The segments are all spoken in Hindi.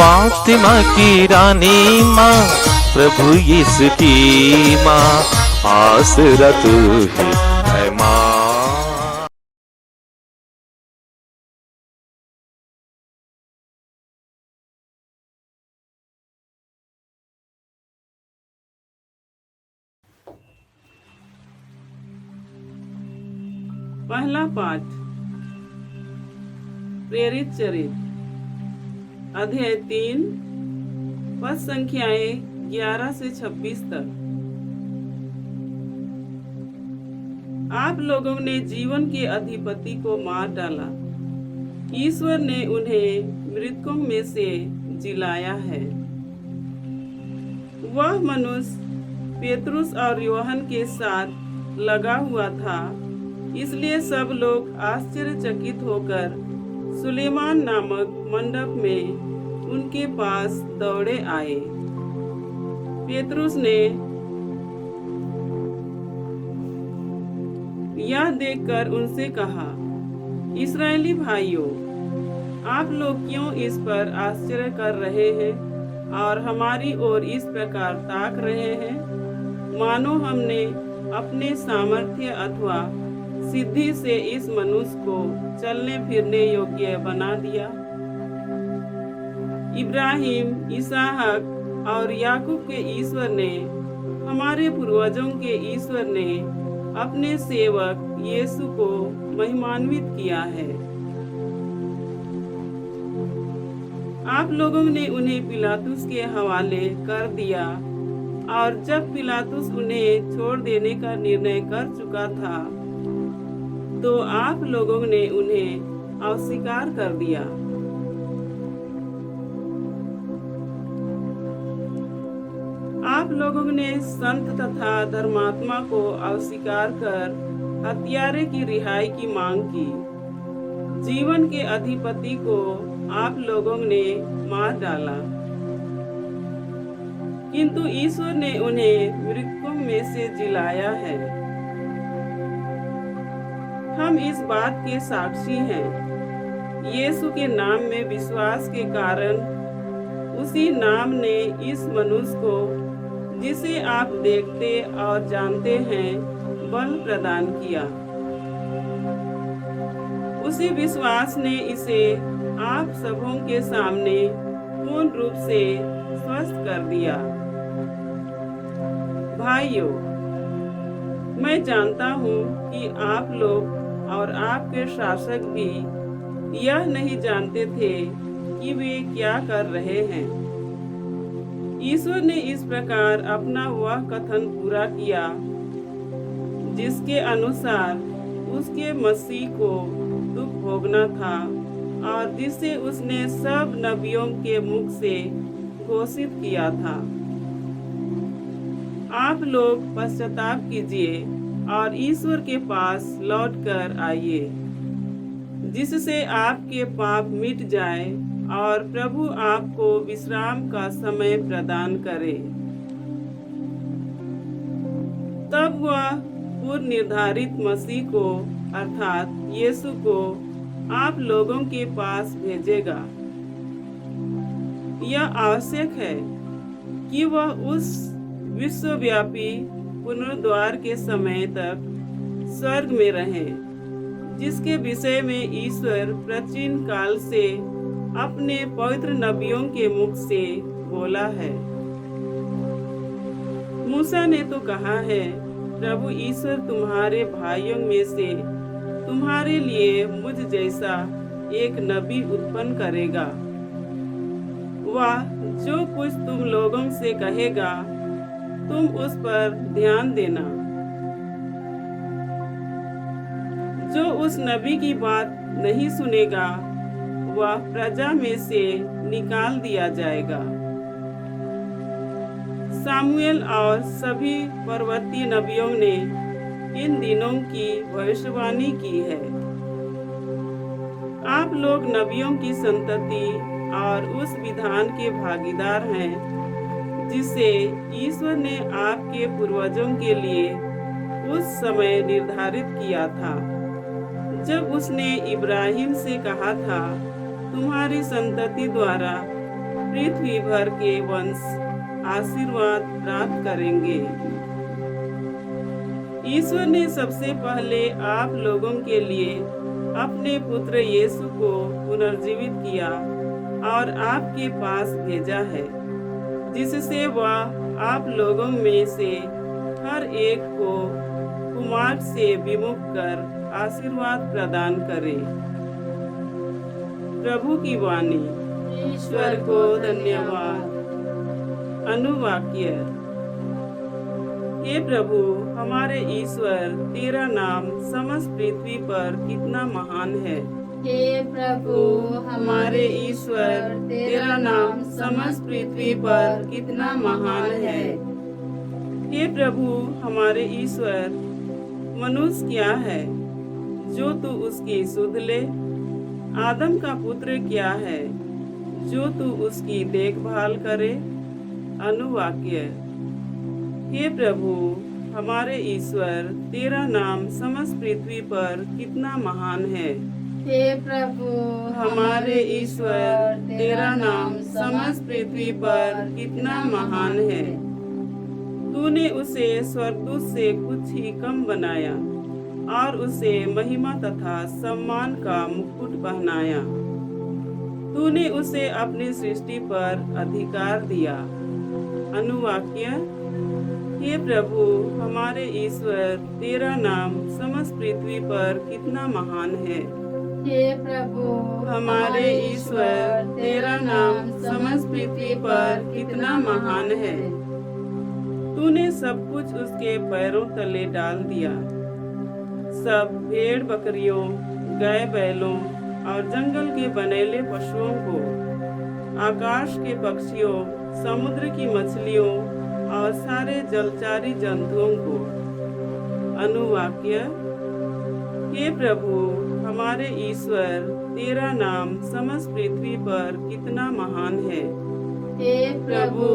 फातिमा की रानी माँ, प्रभु यीशु की माँ, आसरा तू ही है माँ। पहला पाठ प्रेरित चरित्र, अध्याय 3, पद संख्याएं 11 से 26 तक। आप लोगों ने जीवन के अधिपति को मार डाला, ईश्वर ने उन्हें मृतकों में से जिलाया है। वह मनुष्य पेतरुस और यूहन्ना के साथ लगा हुआ था, इसलिए सब लोग आश्चर्यचकित होकर सुलेमान नामक मंडप में उनके पास दौड़े आए। पेतरुस ने यह देखकर उनसे कहा, इस्राएली भाइयों, आप लोग क्यों इस पर आश्चर्य कर रहे हैं और हमारी ओर इस प्रकार ताक रहे हैं, मानो हमने अपने सामर्थ्य अथवा सिद्धि से इस मनुष्य को चलने फिरने योग्य बना दिया। इब्राहिम, इसहाक और याकूब के ईश्वर ने, हमारे पूर्वजों के ईश्वर ने अपने सेवक यीशु को महिमान्वित किया है। आप लोगों ने उन्हें पिलातुस के हवाले कर दिया, और जब पिलातुस उन्हें छोड़ देने का निर्णय कर चुका था, तो आप लोगों ने उन्हें अस्वीकार कर दिया। आप लोगों ने संत तथा धर्मात्मा को अस्वीकार कर हत्यारे की रिहाई की मांग की। जीवन के अधिपति को आप लोगों ने मार डाला, किंतु ईश्वर ने उन्हें मृतकों में से जिलाया है। हम इस बात के साक्षी हैं, यीशु के नाम में विश्वास के कारण उसी नाम ने इस मनुष्य को, जिसे आप देखते और जानते हैं, बल प्रदान किया। उसी विश्वास ने इसे आप सबों के सामने पूर्ण रूप से स्वस्थ कर दिया। भाइयों, मैं जानता हूँ कि आप लोग और आपके शासक भी यह नहीं जानते थे कि वे क्या कर रहे हैं। ईश्वर ने इस प्रकार अपना वह कथन पूरा किया, जिसके अनुसार उसके मसीह को दुख भोगना था, और जिसे उसने सब नबियों के मुख से घोषित किया था। आप लोग पश्चाताप कीजिए और ईश्वर के पास लौटकर आइए, जिससे आपके पाप मिट जाए और प्रभु आपको विश्राम का समय प्रदान करे। तब वह पूर्व निर्धारित मसीह को अर्थात यीशु को आप लोगों के पास भेजेगा। यह आवश्यक है कि वह उस विश्वव्यापी पुनरुद्धार के समय तक स्वर्ग में रहे, जिसके विषय में ईश्वर प्राचीन काल से अपने पवित्र नबियों के मुख से बोला है। मूसा ने तो कहा है, प्रभु ईश्वर तुम्हारे भाइयों में से तुम्हारे लिए मुझ जैसा एक नबी उत्पन्न करेगा। वह जो कुछ तुम लोगों से कहेगा, तुम उस पर ध्यान देना। जो उस नबी की बात नहीं सुनेगा, वह प्रजा में से निकाल दिया जाएगा। सामुएल और सभी पर्वतीय नबियों ने इन दिनों की भविष्यवाणी की है। आप लोग नबियों की संतति और उस विधान के भागीदार हैं, जिसे ईश्वर ने आपके पूर्वजों के लिए उस समय निर्धारित किया था, जब उसने इब्राहिम से कहा था, तुम्हारी संतति द्वारा पृथ्वी भर के वंश आशीर्वाद प्राप्त करेंगे। ईश्वर ने सबसे पहले आप लोगों के लिए अपने पुत्र यीशु को पुनर्जीवित किया और आपके पास भेजा है, जिससे वह आप लोगों में से हर एक को कुमार्ग से विमुख कर आशीर्वाद प्रदान करे। प्रभु की वाणी। ईश्वर को धन्यवाद। अनुवाक्य। हे प्रभु हमारे ईश्वर, तेरा नाम समस्त पृथ्वी पर कितना महान है। हे प्रभु हमारे ईश्वर, तेरा नाम समस्त पृथ्वी पर कितना महान है। हे प्रभु हमारे ईश्वर, मनुष्य क्या है जो तू उसकी सुध ले, आदम का पुत्र क्या है जो तू उसकी देखभाल करे। अनुवाक्य। हे प्रभु हमारे ईश्वर, तेरा नाम समस्त पृथ्वी पर कितना महान है। हे प्रभु हमारे ईश्वर, तेरा नाम समस्त पृथ्वी पर कितना महान है। तूने उसे स्वर्गदूत से कुछ ही कम बनाया और उसे महिमा तथा सम्मान का मुकुट पहनाया। तूने उसे अपनी सृष्टि पर अधिकार दिया। अनुवाक्य। हे प्रभु हमारे ईश्वर, तेरा नाम समस्त पृथ्वी पर कितना महान है। हे प्रभु हमारे ईश्वर, तेरा नाम समस्त पृथ्वी पर कितना महान है। तूने सब कुछ उसके पैरों तले डाल दिया। सब भेड़ बकरियों, गाय बैलों और जंगल के बनेले पशुओं को, आकाश के पक्षियों, समुद्र की मछलियों और सारे जलचारी जंतुओं को। अनुवाक्य। हे प्रभु हमारे ईश्वर, तेरा नाम समस्त पृथ्वी पर कितना महान है। हे प्रभु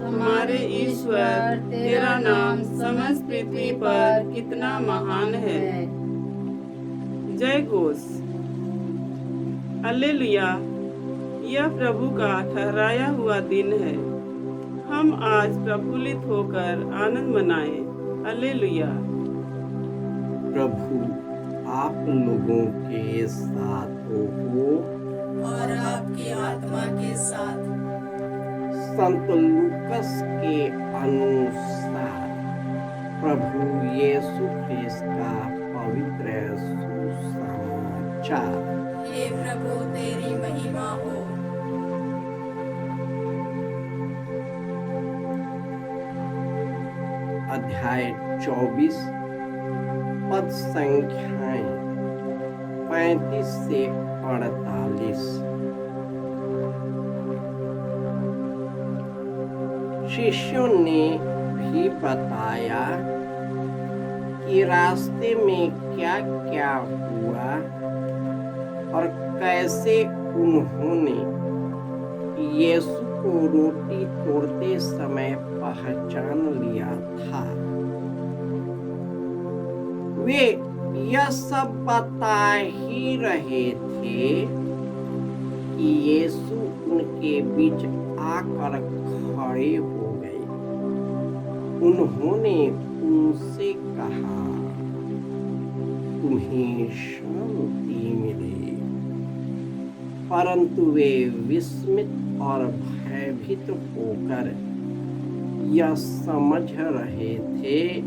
हमारे ईश्वर, तेरा नाम समस्त पृथ्वी पर कितना महान है। जय घोष। हालेलुया। यह प्रभु का ठहराया हुआ दिन है। हम आज प्रफुल्लित होकर आनंद मनाएं। हालेलुया। प्रभु आप लोगों के साथ हो और आपकी आत्मा के साथ। संत लूकस के अनुसार प्रभु यीशु ख्रिस्त का पवित्र सुसमाचार। हे प्रभु तेरी महिमा हो। अध्याय 24 पद संख्याएं 35 से 48। शिष्यों ने भी बताया कि रास्ते में क्या क्या हुआ और कैसे उन्होंने यीशु को रोटी तोड़ते समय पहचान लिया था। वे यह सब बता ही रहे थे कि यीशु उनके बीच आकर खड़े हो गए। उन्होंने उनसे कहा, तुम्हें शांति मिले। परंतु वे विस्मित और भयभीत होकर यह समझ रहे थे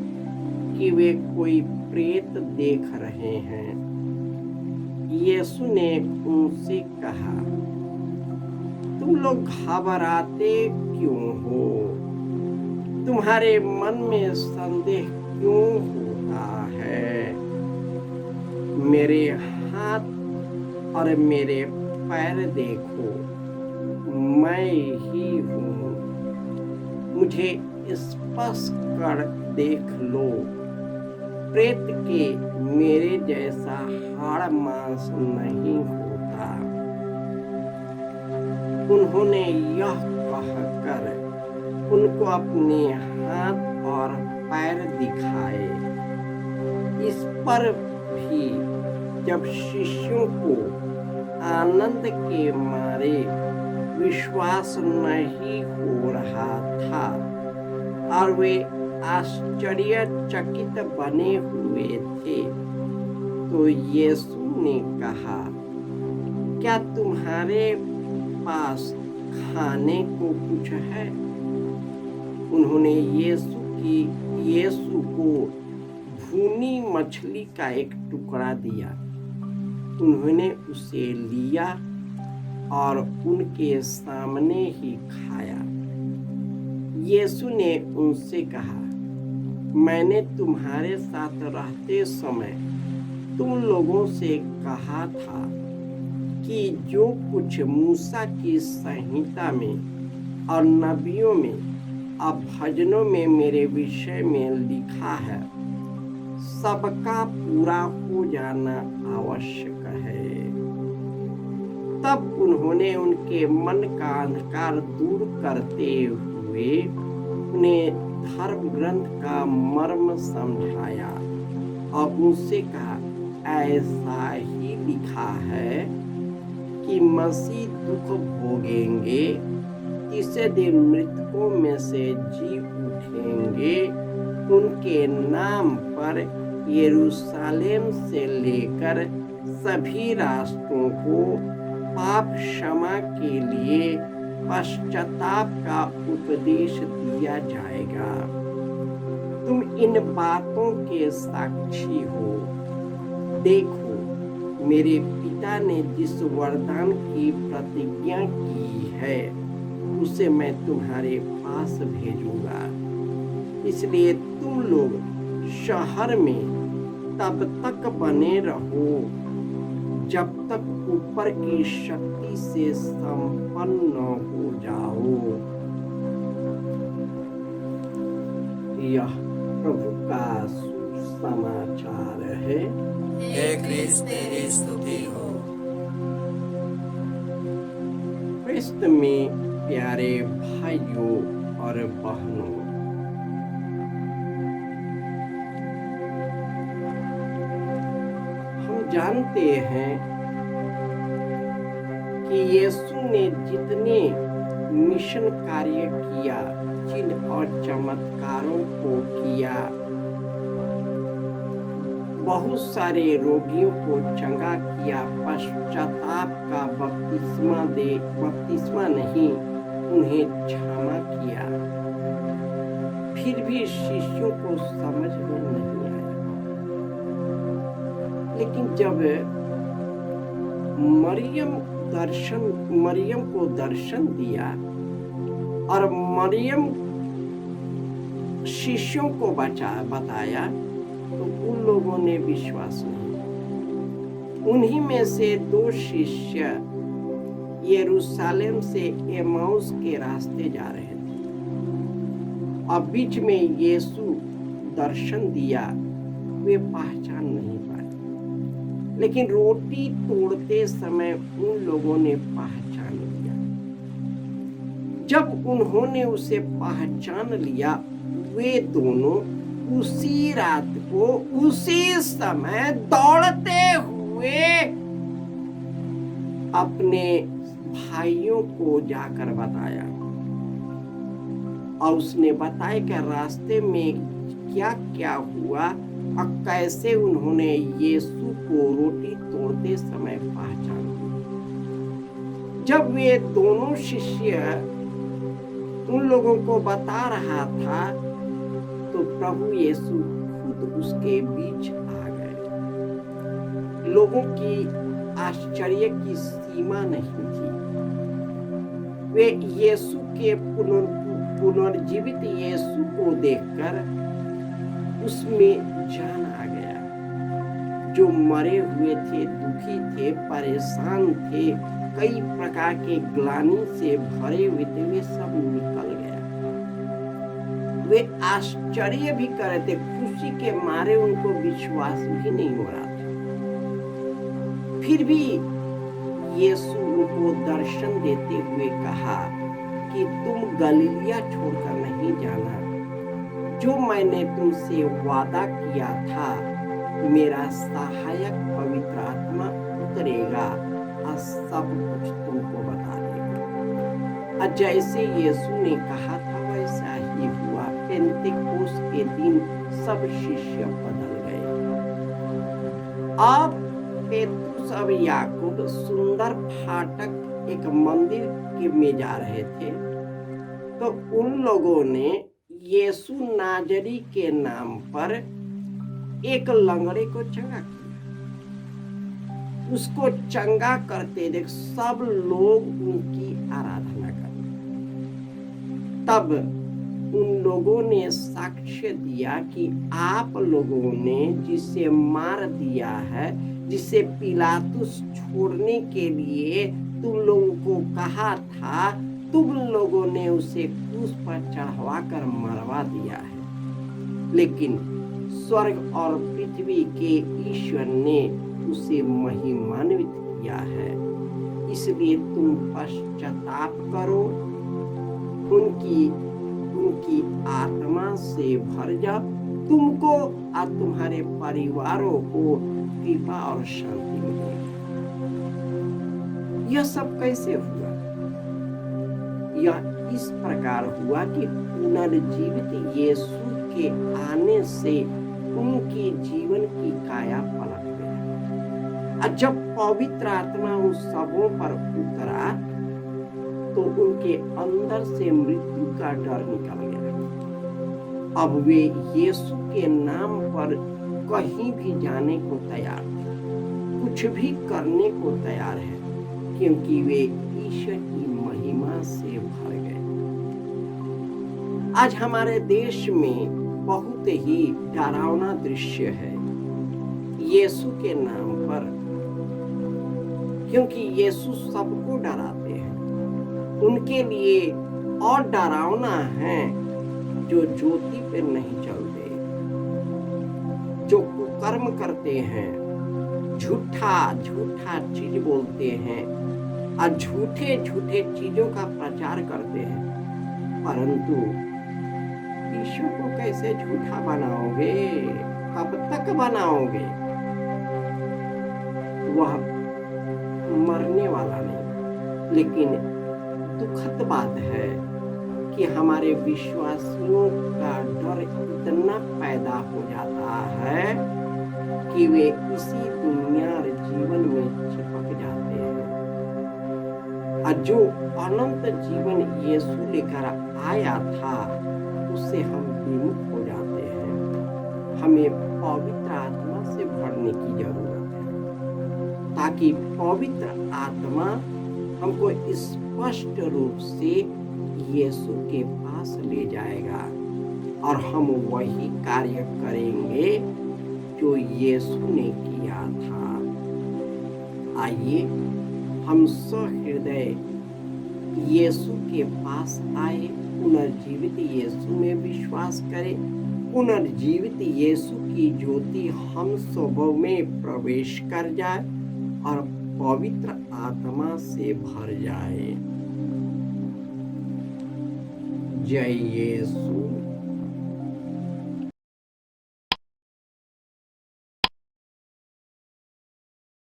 कि वे कोई प्रेत देख रहे हैं। यीशु ने उनसे कहा, तुम लोग घबराते क्यों हो? तुम्हारे मन में संदेह क्यों होता है? मेरे हाथ और मेरे पैर देखो, मैं ही हूँ। मुझे स्पर्श कर देख लो। प्रेत के मेरे जैसा हाड़ मांस नहीं होता। उन्होंने यह कहकर उनको अपने हाथ और पैर दिखाए। इस पर भी जब शिष्यों को आनंद के मारे विश्वास नहीं हो रहा था और वे आश्चर्यचकित बने हुए थे। तो यीशु ने कहा, क्या तुम्हारे पास खाने को कुछ है? उन्होंने यीशु को भुनी मछली का एक टुकड़ा दिया। उन्होंने उसे लिया और उनके सामने ही खाया। यीशु ने उनसे कहा, मैंने तुम्हारे साथ रहते समय तुम लोगों से कहा था कि जो कुछ मूसा की संहिता में और नबियों में और भजनों में मेरे विषय में लिखा है, सबका पूरा हो जाना आवश्यक है। तब उन्होंने उनके मन का अंधकार दूर करते हुए उन्हें धर्म ग्रंथ का मर्म समझाया और उनसे कहा, ऐसा ही लिखा है कि मसीह दुख भोगेंगे, तीसरे दिन मृतकों में से जी उठेंगे, उनके नाम पर यरूशलेम से लेकर सभी राष्ट्रों को पाप क्षमा के लिए पश्चाताप का उपदेश दिया जाएगा। तुम इन बातों के साक्षी हो। देखो, मेरे पिता ने जिस वरदान की प्रतिज्ञा की है उसे मैं तुम्हारे पास भेजूंगा। इसलिए तुम लोग शहर में तब तक बने रहो जब तक ऊपर की शक्ति से संपन्न हो जाओ। यह प्रभु का सुसमाचार है। हे क्रिस्त तेरी स्तुति हो। क्रिस्त में प्यारे भाइयों और बहनों, हम जानते हैं कि यीशु ने जितने मिशन कार्य किया, चिन्ह और चमत्कारों को किया, बहुत सारे रोगियों को चंगा किया, पश्चाताप का बपतिस्मा नहीं, उन्हें क्षमा किया, फिर भी शिष्यों को समझ में नहीं आया। लेकिन जब मरियम को दर्शन दिया और मरियम शिष्यों को बताया, तो उन लोगों ने विश्वास नहीं। उन्हीं में से 2 शिष्य यरूशलेम से एमाउस के रास्ते जा रहे थे। अब बीच में यीशु दर्शन दिया, वे पहचान नहीं पाए, लेकिन रोटी तोड़ते समय उन लोगों ने पहचान लिया। जब उन्होंने उसे पहचान लिया, वे दोनों उसी रात को उसी समय दौड़ते हुए अपने भाइयों को जाकर बताया, और उसने बताया कि रास्ते में क्या क्या हुआ और कैसे उन्होंने यीशु को रोटी तोड़ते समय पहचाना। जब वे दोनों शिष्य उन लोगों को बता रहा था, तो प्रभु यीशु खुद उसके बीच आ गए। लोगों की आश्चर्य की सीमा नहीं थी। वे यीशु के पुनर्जीवित यीशु को देखकर उसमें जान आ गया। जो मरे हुए थे, दुखी थे, परेशान थे, कई प्रकार के ग्लानि से भरे हुए थे, वे सब निकल गया। वे आश्चर्य भी कर रहे थे, खुशी के मारे उनको विश्वास भी नहीं हो रहा था। फिर भी यीशु उनको दर्शन देते हुए कहा कि तुम गलीलिया छोड़कर नहीं जाना। जो मैंने तुमसे वादा किया था, मेरा सहायक पवित्र आत्मा उतरेगा और सब कुछ तुमको बता देगा। जैसे यीशु ने कहा था वैसा ही हुआ। पेंतेकोस्त के दिन सब शिष्य बदल गए। अब पेतरुस और याकूब सुंदर फाटक एक मंदिर के में जा रहे थे, तो उन लोगों ने यीशु नाजरी के नाम पर एक लंगड़े को चंगा किया। उसको चंगा करते देख सब लोग उनकी आराधना करते। तब उन लोगों ने साक्ष्य दिया कि आप लोगों ने जिसे मार दिया है, जिसे पिलातुस छोड़ने के लिए तुम लोगों को कहा था, तुम लोगों ने उसे क्रूस पर चढ़वा कर मरवा दिया है। लेकिन स्वर्ग और पृथ्वी के ईश्वर ने उसे महिमान्वित किया है। इसलिए तुम पश्चाताप करो, उनकी आत्मा से भर जाओ, तुमको और तुम्हारे परिवारों को कृपा और शांति मिलेगी। यह सब कैसे हुआ? यह इस प्रकार हुआ कि पुनर्जीवित यीशु के आने से उनके जीवन की काया पलट गया। जब पवित्र आत्मा उन सबों पर उतरा तो उनके अंदर से मृत्यु का डर निकल गया। अब वे यीशु के नाम पर कहीं भी जाने को तैयार थे, कुछ भी करने को तैयार है, क्योंकि वे ईश्वर की महिमा से भर गए। आज हमारे देश में बहुत ही डरावना दृश्य है यीशु के नाम पर, क्योंकि यीशु सबको डराते हैं। उनके लिए और डरावना है जो ज्योति पे नहीं चलते, जो कुकर्म करते हैं, झूठा चीज बोलते हैं और झूठे चीजों का प्रचार करते हैं। परंतु ईश्वर को कैसे झूठा बनाओगे? कब तक बनाओगे? वह मरने वाला नहीं। लेकिन दुखद बात है कि हमारे विश्वासियों का डर इतना पैदा हो जाता है कि वे इसी दुनिया और जीवन में चिपक जाते हैं। और जो अनंत जीवन यीशु लेकर आया था उससे हम विमुख हो जाते हैं। हमें पवित्र आत्मा से भरने की जरूरत है, ताकि पवित्र आत्मा हमको स्पष्ट रूप से यीशु के पास ले जाएगा और हम वही कार्य करेंगे जो यीशु ने किया था। आइए हम सहृदय यीशु के पास आए, पुनर्जीवित यीशु में विश्वास करें, पुनर्जीवित यीशु की ज्योति हम सबों में प्रवेश कर जाए और पवित्र आत्मा से भर जाए। जय यीशु।